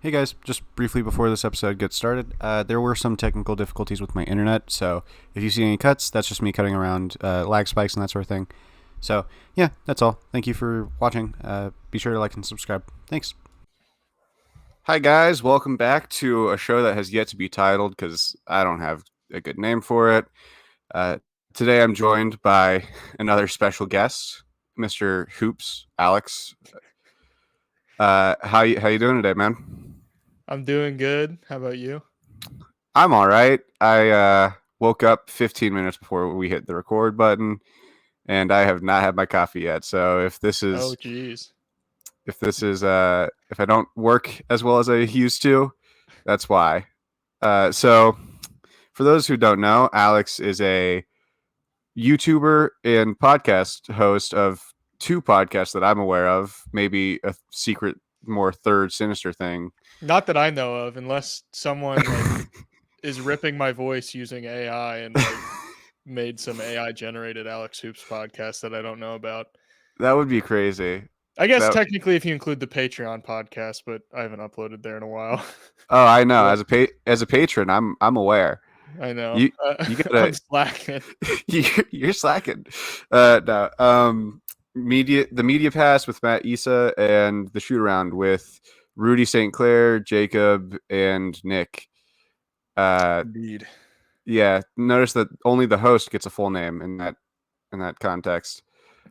Hey guys, just briefly before this episode gets started, there were some technical difficulties with my internet, so if you see any cuts, that's just me cutting around lag spikes and that sort of thing. So, yeah, that's all. Thank you for watching. Be sure to like and subscribe. Thanks. Hi guys, welcome back to a show that has yet to be titled because I don't have a good name for it. Uh, Today I'm joined by another special guest, Mr. Hoops, Alex. How you doing today, man? I'm doing good. How about you? I'm all right. I woke up 15 minutes before we hit the record button, and I have not had my coffee yet. So Oh, geez. if I don't work as well as I used to, that's why. So for those who don't know, Alex is a YouTuber and podcast host of two podcasts that I'm aware of. Maybe a secret, more third sinister thing. Not that I know of, unless someone is ripping my voice using AI and made some AI generated AlexHoops podcast that I don't know about. That would be crazy. I guess That technically if you include the Patreon podcast, but I haven't uploaded there in a while. Oh, I know. But As a patron, I'm aware. I know. You you I'm gotta slacking. you're slacking. No. The media pass with Matt Issa and the shoot around with Rudy St. Clair, Jacob, and Nick. Uh, Indeed. yeah. Notice that only the host gets a full name in that context.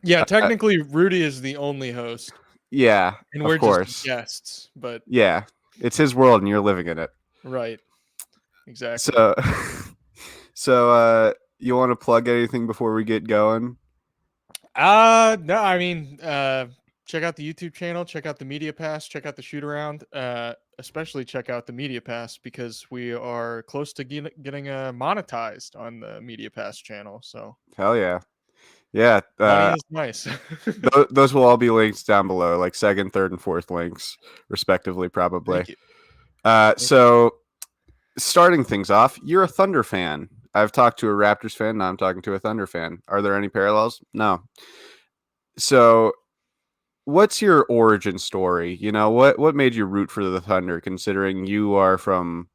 Yeah, Uh, technically Rudy is the only host yeah, and of we're just course. guests, but Yeah, it's his world and you're living in it. right. Exactly. So, you want to plug anything before we get going? No, I mean, check out the YouTube channel, check out the Media Pass, check out the shoot around, especially check out the Media Pass because we are close to getting monetized on the Media Pass channel. So Hell yeah. Yeah, money is nice. those will all be linked down below, like second, third, and fourth links, respectively, probably. Thank you. Thank you. So starting things off, you're a Thunder fan. I've talked to a Raptors fan. Now I'm talking to a Thunder fan. Are there any parallels? No. So, what's your origin story? What made you root for the Thunder, considering you are from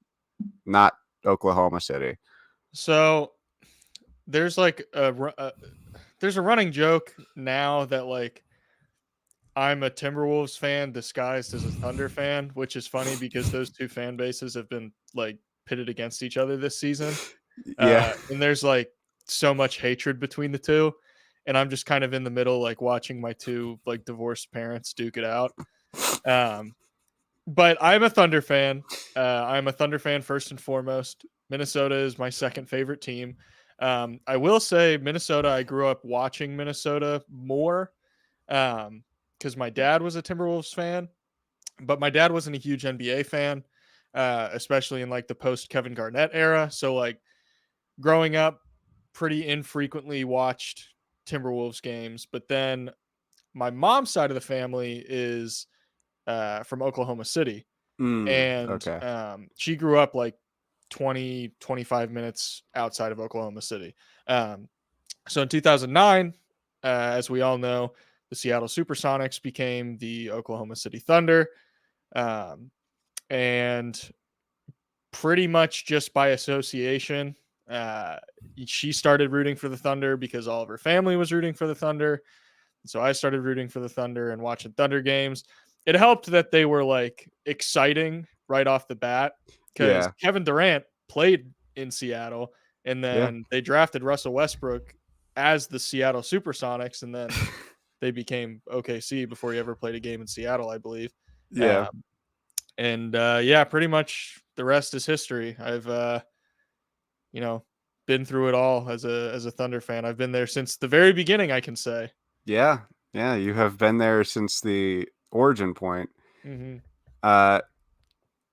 not Oklahoma City? So there's there's a running joke now that I'm a Timberwolves fan disguised as a Thunder fan, which is funny because those two fan bases have been pitted against each other this season. Yeah, And there's so much hatred between the two. And I'm just kind of in the middle, watching my two divorced parents duke it out. Um, but I'm a Thunder fan. I'm a Thunder fan first and foremost. Minnesota is my second favorite team. I will say Minnesota, I grew up watching Minnesota more because my dad was a Timberwolves fan, but my dad wasn't a huge NBA fan, especially in the post Kevin Garnett era. So growing up, pretty infrequently watched Timberwolves games. But then my mom's side of the family is from Oklahoma City, and okay. she grew up 25 minutes outside of Oklahoma City. So in 2009, as we all know, the Seattle Supersonics became the Oklahoma City Thunder. Um, and pretty much just by association, uh, she started rooting for the Thunder because all of her family was rooting for the Thunder. So I started rooting for the Thunder and watching Thunder games. It helped that they were exciting right off the bat because Yeah, Kevin Durant played in Seattle and yeah, then they drafted Russell Westbrook as the Seattle Supersonics and then they became OKC before he ever played a game in Seattle, I believe. yeah. Um, and yeah, pretty much the rest is history. I've you know been through it all as a Thunder fan. I've been there since the very beginning, I can say. Yeah, yeah, you have been there since the origin point. Hmm. Uh,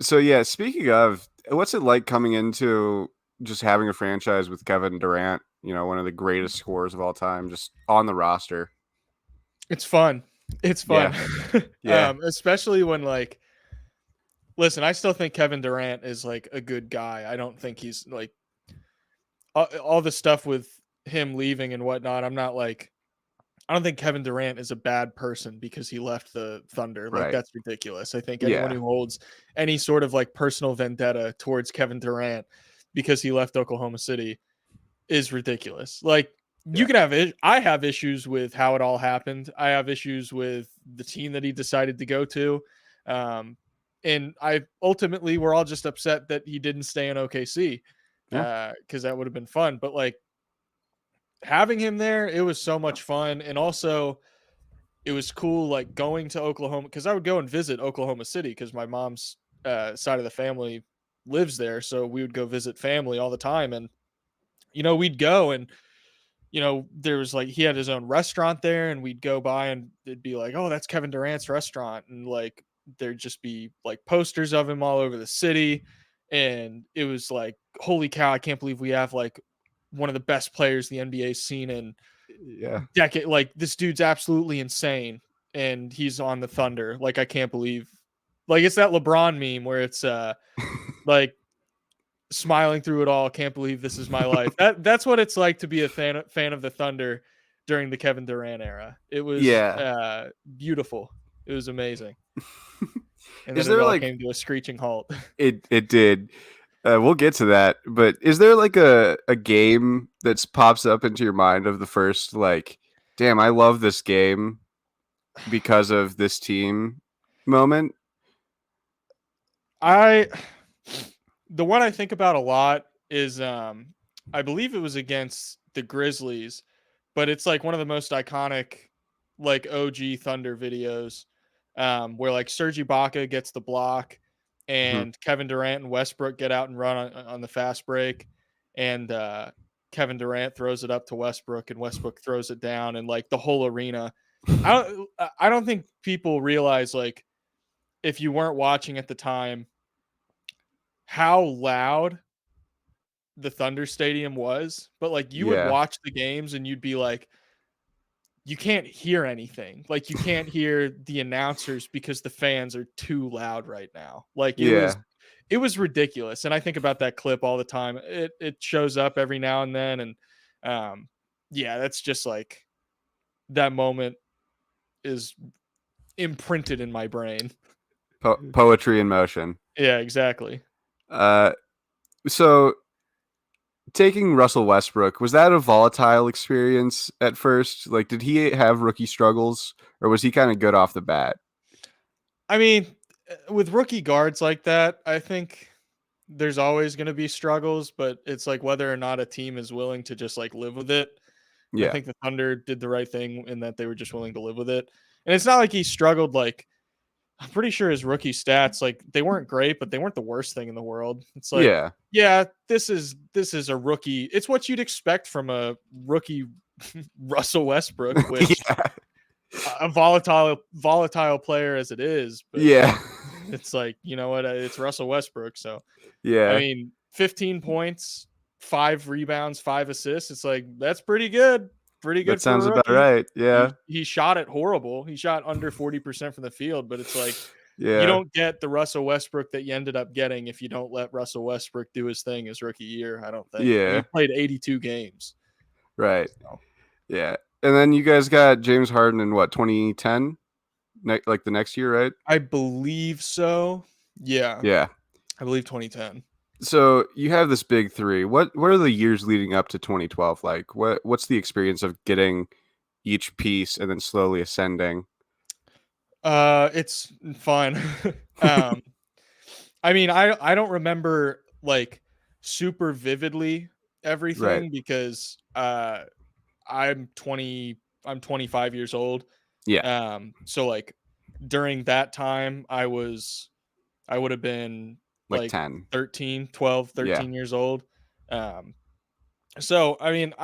so yeah, speaking of, what's it like coming into just having a franchise with Kevin Durant, one of the greatest scorers of all time, just on the roster? It's fun. It's Yeah, fun. yeah, Especially when listen, I still think Kevin Durant is a good guy. I don't think he's all the stuff with him leaving and whatnot. I'm not I don't think Kevin Durant is a bad person because he left the Thunder. Like, Right. that's ridiculous. I think anyone Yeah. who holds any sort of like personal vendetta towards Kevin Durant because he left Oklahoma City is ridiculous. Like, you Yeah. can have I have issues with how it all happened. I have issues with the team that he decided to go to. Um, and I ultimately we're all just upset that he didn't stay in OKC Yeah. because that would have been fun. But like having him there, it was so much fun. And also it was cool like going to Oklahoma because I would go and visit Oklahoma City because my mom's side of the family lives there. So we would go visit family all the time. And, we'd go and there was like he had his own restaurant there, and we'd go by and it'd be like, oh, that's Kevin Durant's restaurant. And like there'd just be like posters of him all over the city. And it was like, holy cow, I can't believe we have like one of the best players the NBA's seen in Yeah. decade. Like this dude's absolutely insane. And he's on the Thunder. Like, I can't believe like it's that LeBron meme where it's like smiling through it all. Can't believe this is my life. That's what it's like to be a fan of the Thunder during the Kevin Durant era. It was Yeah. beautiful. It was amazing. And Is then it there all like came to a screeching halt. it did. We'll get to that, but is there like a game that pops up into your mind of the first like, damn, I love this game because of this team moment? I the one I think about a lot is I believe it was against the Grizzlies, but it's like one of the most iconic like OG Thunder videos where like Serge Ibaka gets the block Hmm. and Kevin Durant and Westbrook get out and run on the fast break, and Kevin Durant throws it up to Westbrook and Westbrook throws it down, and like the whole arena. I don't think people realize, like, if you weren't watching at the time, how loud the Thunder Stadium was, but like you would Yeah. watch the games and you'd be like, you can't hear anything. Like, you can't hear the announcers because the fans are too loud right now. Like, Yeah. it was ridiculous. And I think about that clip all the time. It shows up every now and then. And yeah, that's just like that moment is imprinted in my brain. Poetry in motion. Yeah, exactly. Uh, so taking Russell Westbrook, was that a volatile experience at first? Like, did he have rookie struggles, or was he kind of good off the bat? I mean, with rookie guards like that, I think there's always going to be struggles, but it's like whether or not a team is willing to just like live with it. And I Yeah. think the Thunder did the right thing in that they were just willing to live with it. And it's not like he struggled. Like, I'm pretty sure his rookie stats, like, they weren't great, but they weren't the worst thing in the world. It's like, Yeah. yeah, this is a rookie. It's what you'd expect from a rookie Russell Westbrook, which Yeah. a volatile player as it is, but Yeah. it's like, you know what, it's Russell Westbrook. So I Yeah. mean, 15 points, 5 rebounds, 5 assists. It's like, that's pretty good. Pretty That good for sounds a about rookie. right. Yeah. He shot it horrible. He shot under 40% from the field, but it's like, you Yeah. don't get the Russell Westbrook that you ended up getting if you don't let Russell Westbrook do his thing his rookie year, I don't think. And he Yeah. played 82 games. Right. So Yeah. And then you guys got James Harden in what, 2010? Like the next year, right? I believe so. Yeah, Yeah. I believe 2010. So you have this big three. What are the years leading up to 2012 like? What's the experience of getting each piece and then slowly ascending? It's fine. um, I mean, I don't remember like super vividly Right. everything because I'm 20 I'm 25 years old. Yeah. So like during that time I would have been Like like 10. 13, 12, Yeah. 13 years old. Um so I mean,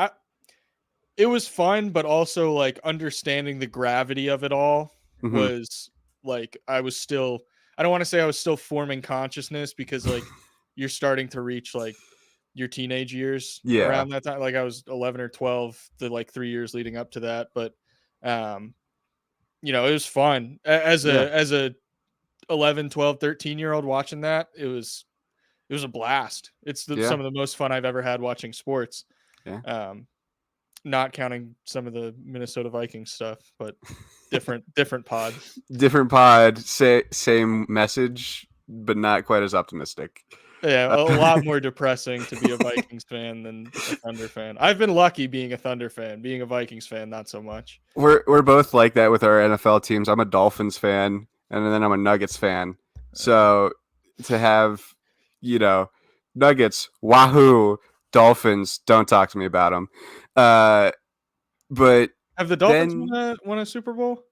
it was fun, but also like understanding the gravity of it all Mhm. was like I don't want to say I was still forming consciousness because like you're starting to reach like your teenage years Yeah. around that time. Like I was 11 or 12 the like 3 years leading up to that, but um it was fun. As Yeah. a 11, 12, 13-year old watching that, it was a blast. It's Yeah. some of the most fun I've ever had watching sports. Yeah. Um not counting some of the Minnesota Vikings stuff, but different pod. Different pod, same message, but not quite as optimistic. Yeah, a lot more depressing to be a Vikings fan than a Thunder fan. I've been lucky being a Thunder fan. Being a Vikings fan, not so much. We're both like that with our NFL teams. I'm a Dolphins fan, and then I'm a Nuggets fan. So to have, Nuggets, wahoo, Dolphins, don't talk to me about them. But Have the Dolphins then, won a Super Bowl?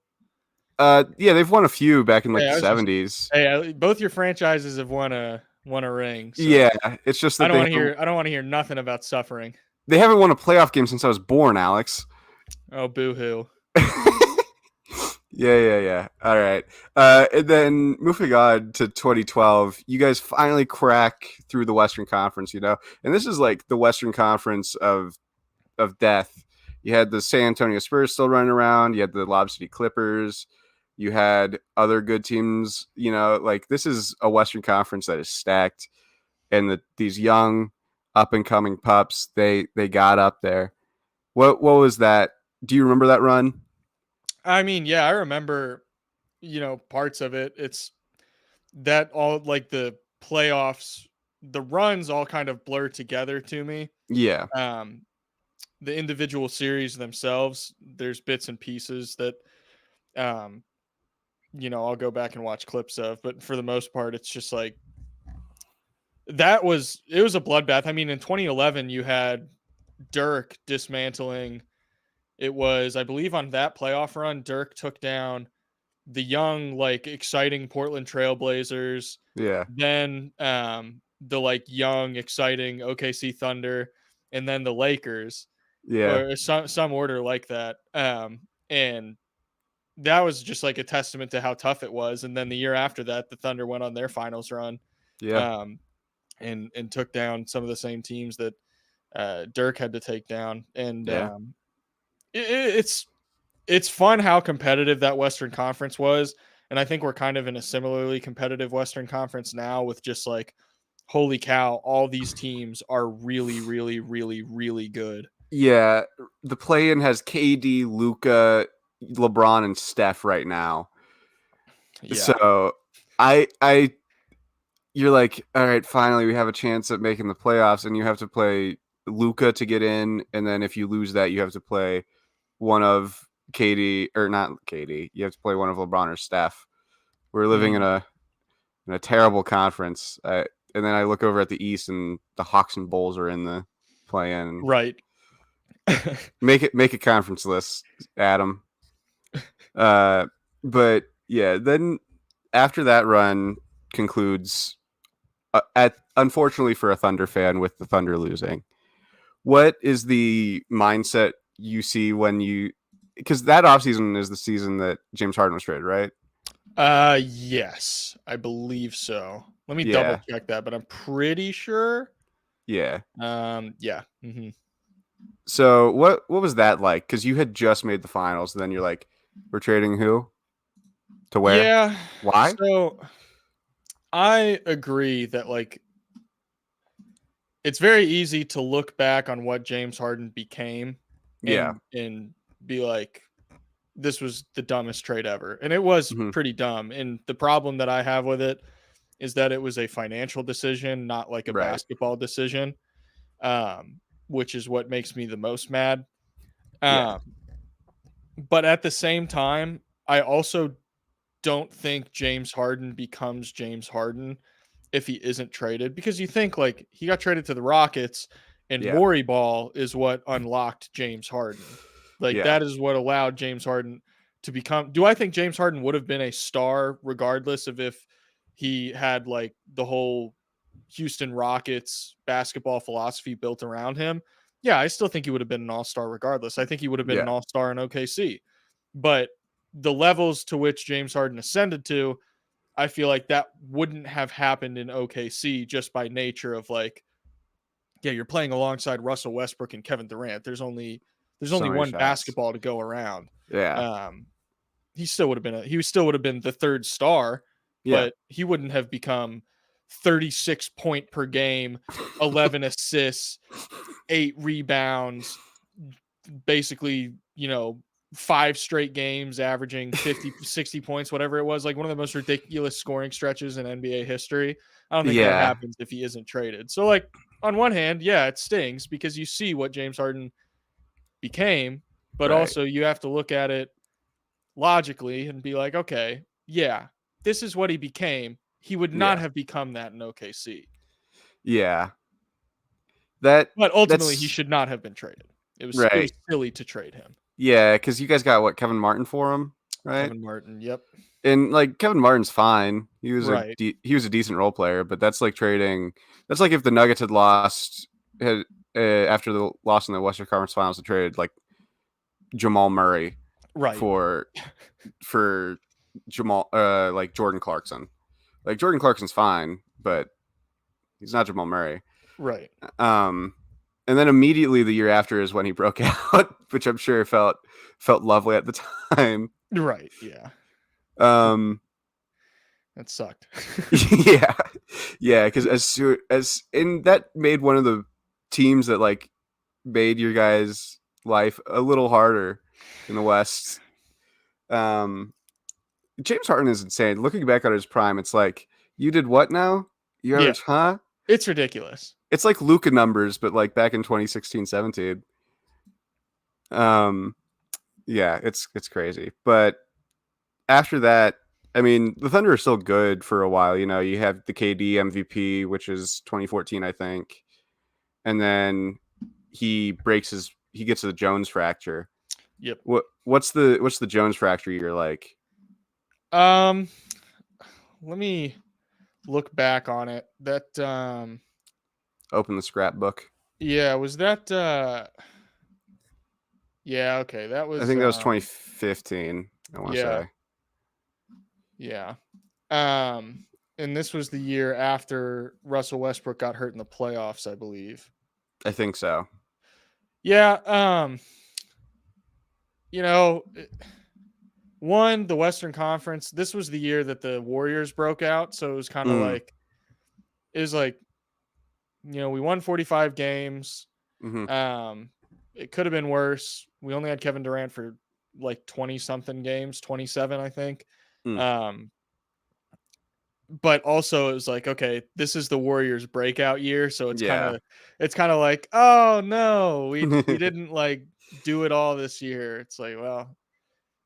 yeah, they've won a few back in like Hey, the I was just '70s. hey, both your franchises have won a ring, so Yeah, it's just I that don't want to hear I don't want to hear nothing about suffering. they haven't won a playoff game since I was born, Alex. Oh, boo-hoo. Yeah. All right. And then moving on to 2012, you guys finally crack through the Western Conference, and this is like the Western Conference of death. You had the San Antonio Spurs still running around. You had the Lob City Clippers. You had other good teams. Like this is a Western Conference that is stacked, and these young up and coming pups, they got up there. What was that? Do you remember that run? I mean, yeah, I remember, parts of it. It's that all like the playoffs, the runs all kind of blur together to me. Yeah. Um, the individual series themselves, there's bits and pieces that, um, I'll go back and watch clips of, but for the most part, it's just like it was a bloodbath. I mean, in 2011, you had Dirk dismantling. It was, I believe, on that playoff run, Dirk took down the young, like exciting Portland Trailblazers, Yeah. then the like young, exciting OKC Thunder, and then the Lakers, Yeah. or some order like that. And that was just like a testament to how tough it was. And then the year after that, the Thunder went on their finals run, Yeah. um, and took down some of the same teams that Dirk had to take down. And Yeah. it's fun how competitive that Western Conference was. And I think we're kind of in a similarly competitive Western Conference now with just like, holy cow, all these teams are really, really, really, really good. Yeah. The play-in has KD, Luca, LeBron, and Steph right now. Yeah. So I you're like, all right, finally we have a chance at making the playoffs, and you have to play Luca to get in, and then if you lose that, you have to play one of KD or not KD. You have to play one of LeBron or Steph. We're living in Mhm. a terrible conference. And then I look over at the East, and the Hawks and Bulls are in the play-in. Right. Make a conference list, Adam. Uh, but yeah, then after that run concludes, at unfortunately for a Thunder fan, with the Thunder losing. What is the mindset you see when you, because that offseason is the season that James Harden was traded, right? Yes, I believe so. Let me double Yeah, check that, but I'm pretty sure. yeah. Yeah. Hmm. So what was that like? Because you had just made the finals, and then you're like, we're trading who to where? Yeah. Why? So I agree that like it's very easy to look back on what James Harden became Yeah. and be like, this was the dumbest trade ever. And it was Hmm. pretty dumb. And the problem that I have with it is that it was a financial decision, not like a Right. basketball decision, which is what makes me the most mad. Yeah. Um, but at the same time, I also don't think James Harden becomes James Harden if he isn't traded, because you think like he got traded to the Rockets and Yeah. Morey Ball is what unlocked James Harden. Like Yeah. that is what allowed James Harden to become. Do I think James Harden would have been a star regardless of if he had like the whole Houston Rockets basketball philosophy built around him? Yeah, I still think he would have been an all-star regardless. I think he would have been an Yeah. all-star in OKC. But the levels to which James Harden ascended to, I feel like that wouldn't have happened in OKC just by nature of like, yeah, you're playing alongside Russell Westbrook and Kevin Durant. There's So only many one shots. basketball to go around. Yeah. Um, he still would have been the third star, Yeah. but he wouldn't have become 36 point per game, 11 assists, 8 rebounds, basically, 5 straight games averaging 50, 60 points, whatever it was, like one of the most ridiculous scoring stretches in NBA history. I don't think that Yeah. happens if he isn't traded. So, like, on one hand, yeah, it stings because you see what James Harden became, but Right. also you have to look at it logically and be like, okay, yeah, this is what he became. He would not Yeah. have become that in OKC. Yeah. That But ultimately he that's should not have been traded. It was right. silly to trade him. Yeah, because you guys got what, Kevin Martin for him, right? Kevin Martin, yep. And like Kevin Martin's fine. Right. He was a decent role player, but that's like trading. That's like if the Nuggets had lost had after the loss in the Western Conference Finals, they traded like Jamal Murray Right. for for Jamal like Jordan Clarkson. Like Jordan Clarkson's fine, but he's not Jamal Murray. Right. Um, and then immediately the year after is when he broke out, which I'm sure felt lovely at the time. Right. Yeah. Um, That sucked. yeah, yeah, because as and that made one of the teams that like made your guys' life a little harder in the West. Um, James Harden is insane. Looking back on his prime, it's like you did what now? You Yeah. average, huh? It's ridiculous. It's like Luka numbers, but like back in 2016-17. Um, yeah, it's crazy. But after that, I mean, the Thunder are still good for a while. You know, you have the KD MVP, which is 2014, I think, and then he gets the Jones fracture. Yep. What's the Jones fracture you're like? Let me look back on it. That Open the scrapbook. yeah, was that yeah, okay. That I was think that was 2015. I want to yeah, say. yeah. And this was the year after Russell Westbrook got hurt in the playoffs, I believe. I think so. Yeah, you know, one, the Western Conference, this was the year that the Warriors broke out, so it was kind of like it was like, we won 45 games. Mm-hmm. It could have been worse. We only had Kevin Durant for like 20 something games, 27, I think. Mm. But also it was like, okay, this is the Warriors breakout year, so it's kind Yeah. of like, oh no, we didn't like do it all this year. It's like, well,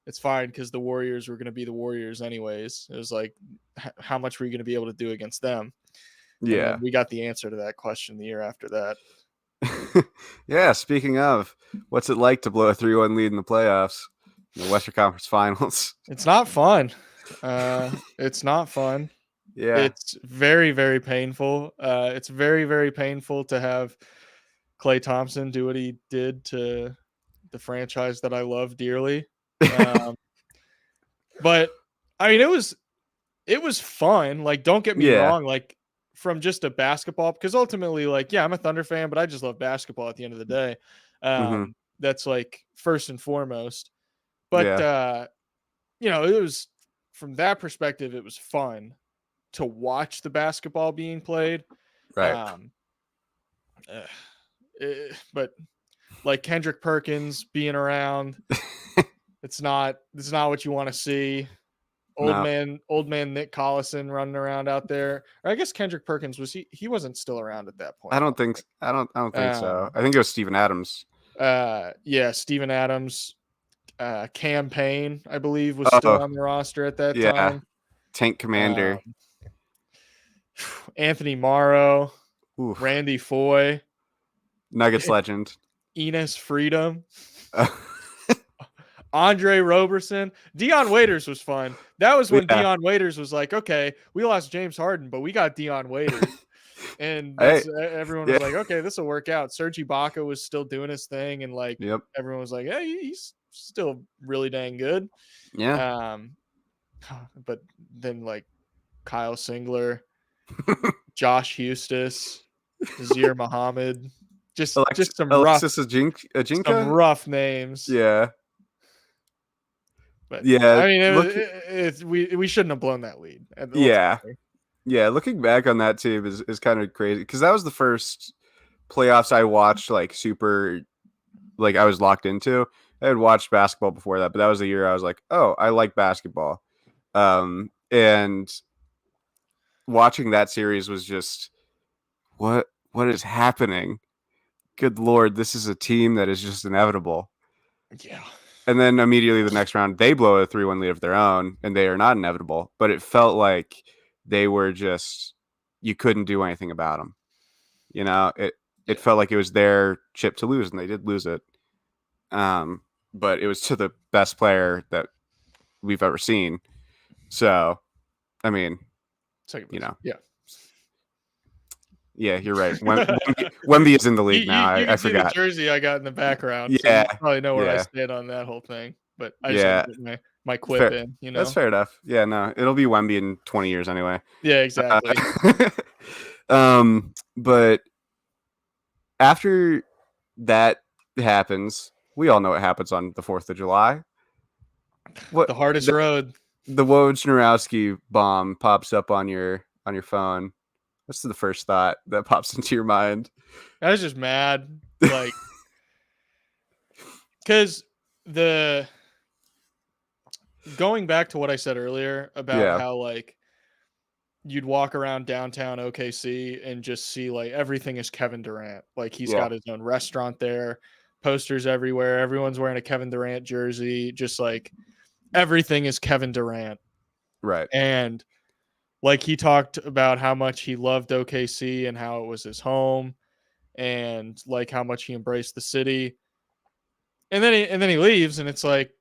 it's fine because the Warriors were going to be the Warriors anyways. It was like, how much were you going to be able to do against them? And then Yeah. we got the answer to that question the year after that. Yeah, speaking of, what's it like to blow a 3-1 lead in the playoffs in the Western Conference Finals? It's not fun. It's not fun. Yeah. It's very, very painful. It's very, very painful to have Klay Thompson do what he did to the franchise that I love dearly. But I mean, it was fun. Like, don't get me Yeah. wrong. Like, from just a basketball, because ultimately, like, yeah, I'm a Thunder fan, but I just love basketball at the end of the day. Mm-hmm. That's like first and foremost. But Yeah. it was, from that perspective, it was fun to watch the basketball being played. Right. Um, but like Kendrick Perkins being around, it's not what you want to see. Old No, man Nick Collison running around out there. Or I guess Kendrick Perkins he wasn't still around at that point. I don't think. I don't think so. Um, I think it was Steven Adams. yeah, Steven Adams, Campaign, I believe, was still Oh, on the roster at that yeah. time. Tank Um, Commander. Anthony Morrow, Oof. Randy Foy, Nuggets legend. Enos Freedom, Andre Roberson. Dion Waiters was fun. That was when Yeah. Dion Waiters was like, okay, we lost James Harden, but we got Dion Waiters. And Hey. everyone Yeah. was like, okay, this will work out. Serge Ibaka was still doing his thing, and like Yep. everyone was like, hey, he's still really dang good. Yeah. But then like Kyle Singler, Josh Hustis, Nazir Muhammad, just some Alexis some Ajinka. rough names. Yeah. But Yeah. I mean, we shouldn't have blown that lead. Yeah. Ultimately. Yeah. Looking back on that team is kind of crazy because that was the first playoffs I watched like super like I was locked into. I had watched basketball before that, but that was the year I was like, oh, I like basketball. And watching that series was just what is happening? Good lord, this is a team that is just inevitable. Yeah. And then immediately the next round, they blow a 3-1 lead of their own, and they are not inevitable. But it felt like they were just you couldn't do anything about them. You know, it Yeah. felt like it was their chip to lose, and they did lose it. Um, but it was to the best player that we've ever seen. So, I mean, Second you best. know, Yeah. yeah, you're right. Wemby is in the league now. You I can see the forgot. jersey I got in the background, so Yeah, you probably know where I yeah, stand on that whole thing. But I just had to yeah. get my quip Fair. in, you That's know? fair enough. Yeah, no, it'll be Wemby in 20 years anyway. Yeah, exactly. But after that happens, we all know what happens on the 4th of July. What The hardest road. the Wojnarowski bomb pops up on your phone. What's the first thought that pops into your mind? I was just mad, like, because the going back to what I said earlier about Yeah, how like you'd walk around downtown OKC and just see like everything is Kevin Durant. Like he's yeah, got his own restaurant there, posters everywhere. Everyone's wearing a Kevin Durant jersey. Just like everything is Kevin Durant. right. And like he talked about how much he loved OKC and how it was his home and like how much he embraced the city. And then he leaves and it's like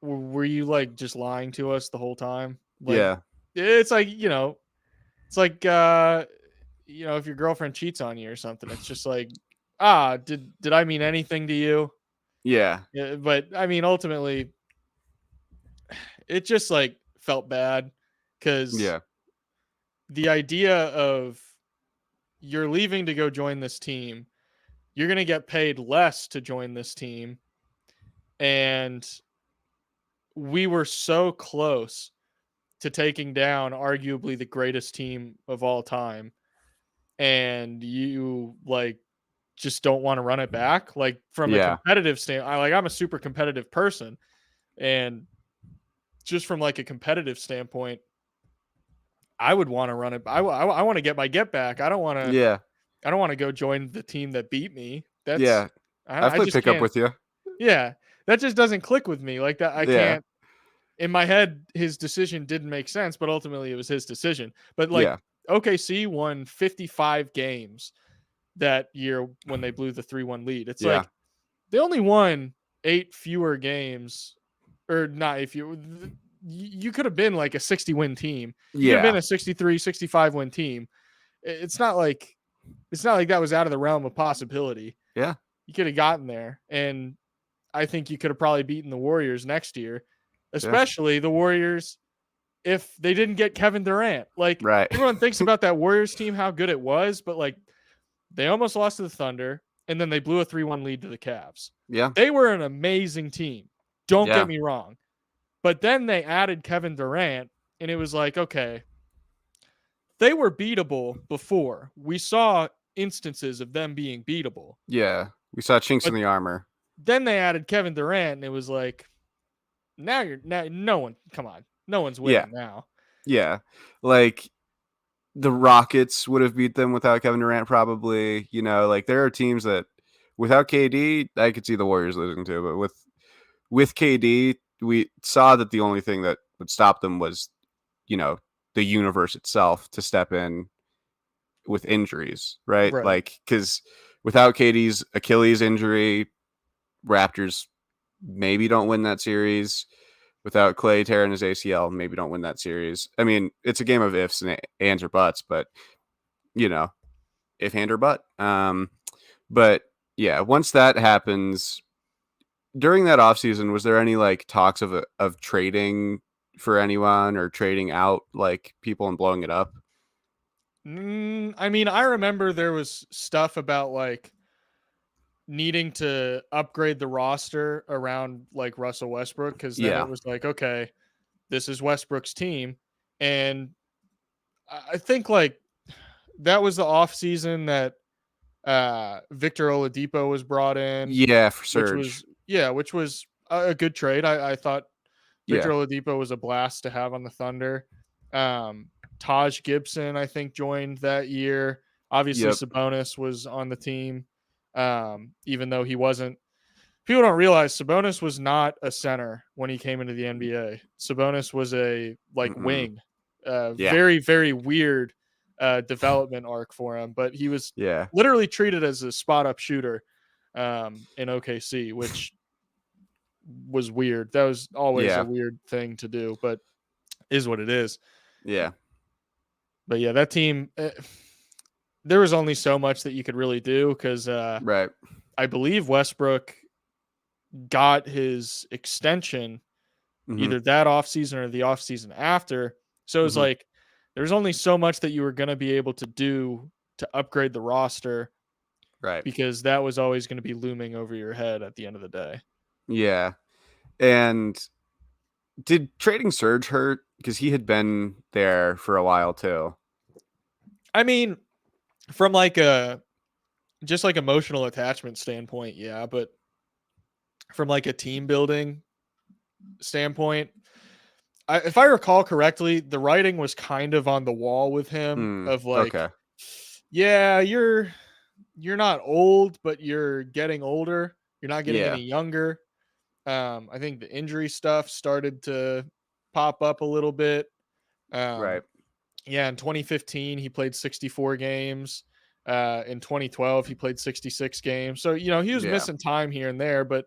were you like just lying to us the whole time? Like Yeah, it's like, it's like if your girlfriend cheats on you or something, it's just like, did I mean anything to you? yeah, Yeah, but I mean, ultimately, it just like felt bad because yeah, the idea of you're leaving to go join this team, you're going to get paid less to join this team. And we were so close to taking down arguably the greatest team of all time. And you like just don't want to run it back. Like from a yeah, competitive I'm a super competitive person. And just from like a competitive standpoint, I would want to run it. I want to get my get back. yeah, I don't want to go join the team that beat me. yeah. I've I played just pickup can't. with you. Yeah, that just doesn't click with me like that. I Yeah, can't. In my head, his decision didn't make sense, but ultimately it was his decision. But like yeah, OKC won 55 games that year when they blew the 3-1 lead. It's yeah, like they only won 8 fewer games, or not if you could have been like a 60 win team. You could have been yeah, a 63, 65 win team. It's not like that was out of the realm of possibility. yeah, You could have gotten there, and I think you could have probably beaten the Warriors next year, yeah. especially the Warriors if they didn't get Kevin Durant. Like Right. everyone thinks about that Warriors team, how good it was, but like they almost lost to the Thunder, and then they blew a 3-1 lead to the Cavs. Yeah, They were an amazing team. Don't get yeah, me wrong. But then they added Kevin Durant, and it was like, okay, they were beatable before. We saw instances of them being beatable. yeah. We saw chinks in But the armor. then they added Kevin Durant, and it was like, now no one, come on. No one's Yeah, winning now. yeah. Like the Rockets would have beat them without Kevin Durant, probably. You know, like there are teams that without KD, I could see the Warriors losing to, but with KD, we saw that the only thing that would stop them was, you know, the universe itself to step in with injuries, right? Right. Like because without KD's Achilles injury, Raptors maybe don't win that series. Without Clay tearing his ACL, maybe don't win that series. I mean, it's a game of ifs and ands or buts, but you know, if and or but. But yeah, once that happens, during that offseason, was there any like talks of trading for anyone or trading out like people and blowing it up? I mean, I remember there was stuff about like needing to upgrade the roster around like Russell Westbrook because then it Yeah, was like, okay, this is Westbrook's team. And I think like that was the off season that Victor Oladipo was brought in, Yeah, for which Surge. was which was a good trade. I thought Victor Yeah. Oladipo was a blast to have on the Thunder. Taj Gibson, I think, joined that year. Obviously, Yep. Sabonis was on the team, even though he wasn't. People don't realize Sabonis was not a center when he came into the NBA. Sabonis was a Mm-mm. wing. Yeah. Very, very weird development arc for him, but he was Yeah. literally treated as a spot up shooter in OKC, which was weird. That was always a Yeah. weird thing to do, but is what it is. Yeah. But yeah, that team, there was only so much that you could really do because Right. I believe Westbrook got his extension Mm-hmm. either that offseason or the offseason after. So it was Mm-hmm. like there's only so much that you were going to be able to do to upgrade the roster Right. because that was always going to be looming over your head at the end of the day. Yeah. And did trading Surge hurt? Because he had been there for a while too. I mean, from like a just like emotional attachment standpoint, yeah, but from like a team building standpoint, if I recall correctly, the writing was kind of on the wall with him Mm, of like, okay. yeah, you're not old, but you're getting older. You're not getting Yeah. any younger. I think the injury stuff started to pop up a little bit. Right. Um, yeah, in 2015 he played 64 games. In 2012 he played 66 games. So he was Yeah. missing time here and there, but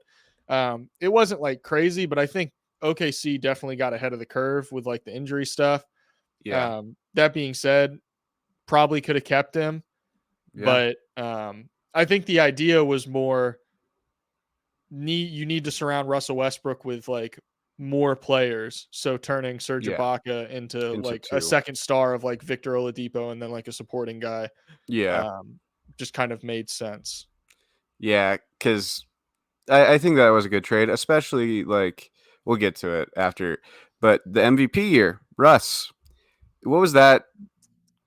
it wasn't like crazy. But I think OKC definitely got ahead of the curve with like the injury stuff. Yeah. That being said, probably could have kept him, Yeah. but I think the idea was more you need to surround Russell Westbrook with like more players. So turning Serge Yeah. Ibaka into Into like a two. second star of like Victor Oladipo and then like a supporting guy, Yeah. um, just kind of made sense. Yeah. Because I think that was a good trade, especially like we'll get to it after. But the MVP year, Russ, what was that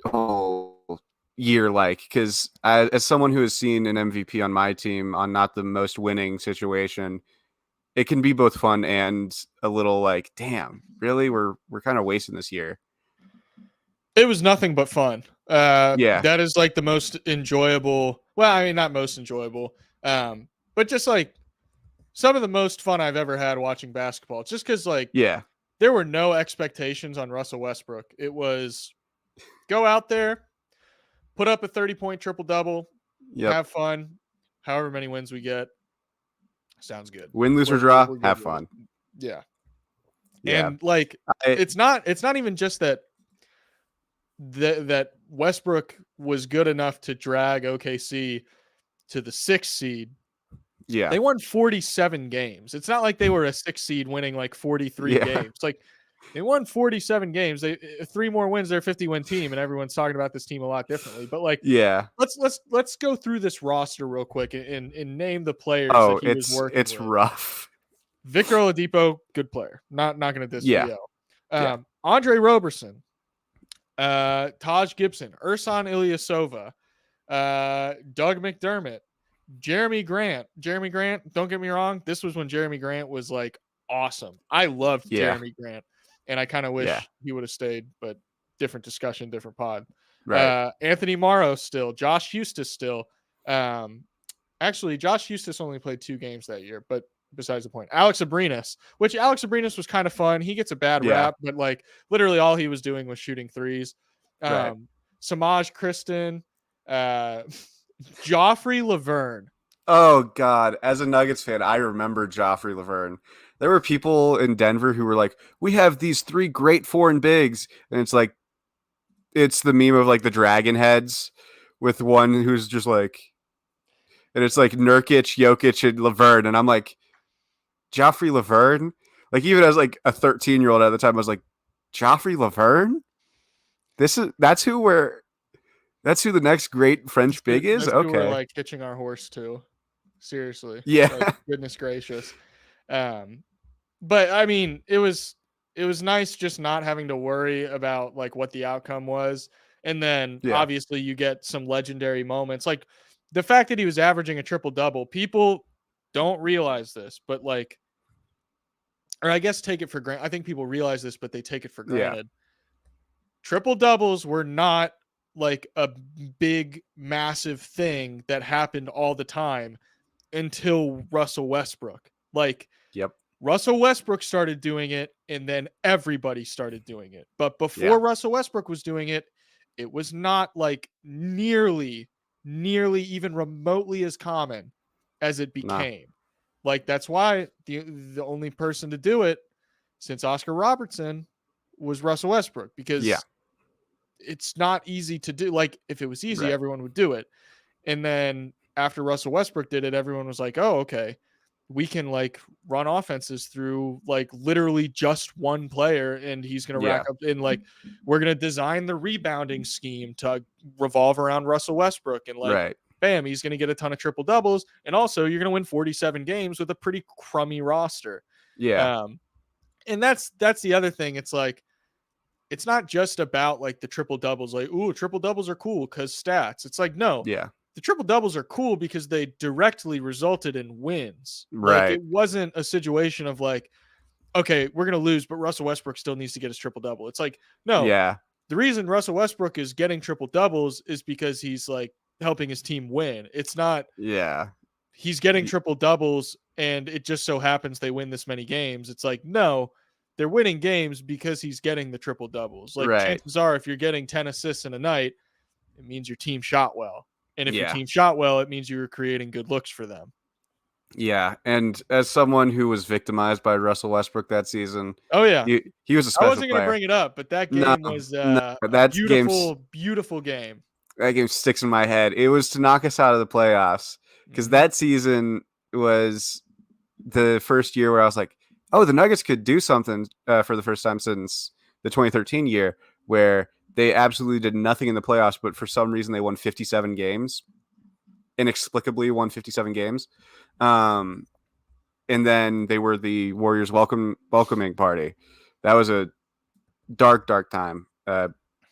whole year like? Because as someone who has seen an MVP on my team on not the most winning situation, it can be both fun and a little like, damn, really, we're kind of wasting this year. It was nothing but fun. Yeah. That is like the most enjoyable. Well, I mean, not most enjoyable, but just like some of the most fun I've ever had watching basketball. Just because like Yeah. there were no expectations on Russell Westbrook. It was go out there, put up a 30-point triple double, Yep. have fun. However many wins we get, sounds good. Win, lose, or draw, We're good have with it. fun. Yeah. Yeah. And like I, it's not even just that Westbrook was good enough to drag OKC to the 6th seed. yeah. They won 47 games. It's not like they were a 6th seed winning like 43 Yeah. games. Like they won 47 games. They 3 more wins, they're a 50-win team, and everyone's talking about this team a lot differently. But like Yeah. let's go through this roster real quick and name the players that Oh, he was working it's with. rough. Victor Oladipo, good player. Not going to diss Yeah. VO. Yeah. Andre Roberson, Taj Gibson, Ursan Ilyasova, Doug McDermott, Jeremy Grant. Jeremy Grant, don't get me wrong, this was when Jeremy Grant was like awesome. I loved Yeah. Jeremy Grant, and I kind of Yeah. wish he would have stayed, but different discussion, different pod. Right. Anthony Morrow still, Josh Eustace still. Um, Actually, Josh Eustace only played 2 games that year, but besides the point. Alex Abrinas, which Alex Abrinas was kind of fun. He gets a bad Yeah. rap, but like literally all he was doing was shooting threes. Right. Samaj Kristen, uh, Joffrey Laverne. Oh God! As a Nuggets fan, I remember Joffrey Laverne. There were people in Denver who were like, "We have these 3 great foreign bigs," and it's like, it's the meme of like the dragon heads with one who's just like, and it's like Nurkic, Jokic, and Laverne, and I'm like, Joffrey Laverne. Like even as like a 13-year-old at the time, I was like, Joffrey Laverne. That's who the next great French big is. That's who we're Okay. like hitching our horse to. Seriously, like Yeah. goodness gracious. Um, but I mean, it was nice just not having to worry about like what the outcome was. And then Yeah. obviously you get some legendary moments. Like the fact that he was averaging a triple double, people don't realize this, but like, or I guess take it for granted. I think people realize this, but they take it for Yeah. granted. Triple doubles were not like a big, massive thing that happened all the time until Russell Westbrook. Like, Yep. Russell Westbrook started doing it, and then everybody started doing it. But Yeah. before Russell Westbrook was doing it, it was not like nearly even remotely as common as it Nah. became. Like, that's why the only person to do it since Oscar Robertson was Russell Westbrook, Yeah. because it's not easy to do. Like, if it was easy, Right. everyone would do it. And then after Russell Westbrook did it, everyone was like, oh, okay, we can like run offenses through like literally just one player, and he's going to rack Yeah. up, and like we're going to design the rebounding scheme to revolve around Russell Westbrook, and like Right. bam, he's going to get a ton of triple doubles, and also you're going to win 47 games with a pretty crummy roster. Yeah. Um, and that's the other thing. It's like, it's not just about like the triple doubles, like, ooh, triple doubles are cool because stats. It's like, no, Yeah. the triple doubles are cool because they directly resulted in wins. Like, Right. it wasn't a situation of like, okay, we're gonna lose, but Russell Westbrook still needs to get his triple double. It's like, no, Yeah. the reason Russell Westbrook is getting triple doubles is because he's like helping his team win. It's not Yeah. he's getting Y- triple doubles and it just so happens they win this many games. It's like, no, they're winning games because he's getting the triple doubles. Like, Right. chances are, if you're getting 10 assists in a night, it means your team shot well. And if your Yeah. team shot well, it means you were creating good looks for them. Yeah. And as someone who was victimized by Russell Westbrook that season, Oh, yeah. he was a I special wasn't going to player. bring it up, but that No, game was no, a that's game's beautiful, beautiful game. that game sticks in my head. It was to knock us out of the playoffs because Mm-hmm. that season was the first year where I was like, oh, the Nuggets could do something for the first time since the 2013 year, where they absolutely did nothing in the playoffs, but for some reason they won 57 games, inexplicably won 57 games. And then they were the Warriors welcoming party. That was a dark time.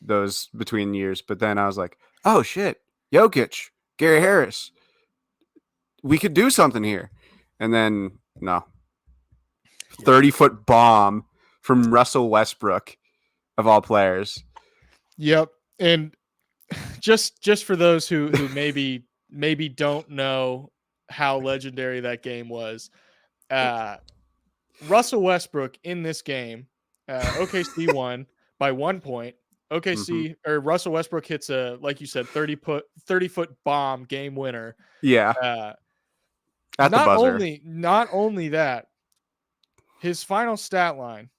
Those between years, but then I was like, oh shit, Jokic, Gary Harris, we could do something here. And then no, Yeah. 30-foot bomb from Russell Westbrook of all players. Yep. And just for those who maybe don't know how legendary that game was, Russell Westbrook in this game, OKC won by 1 point. Mm-hmm. OKC or Russell Westbrook hits a, like you said, 30-foot bomb game winner. Yeah, Uh, at the buzzer. not only that, his final stat line: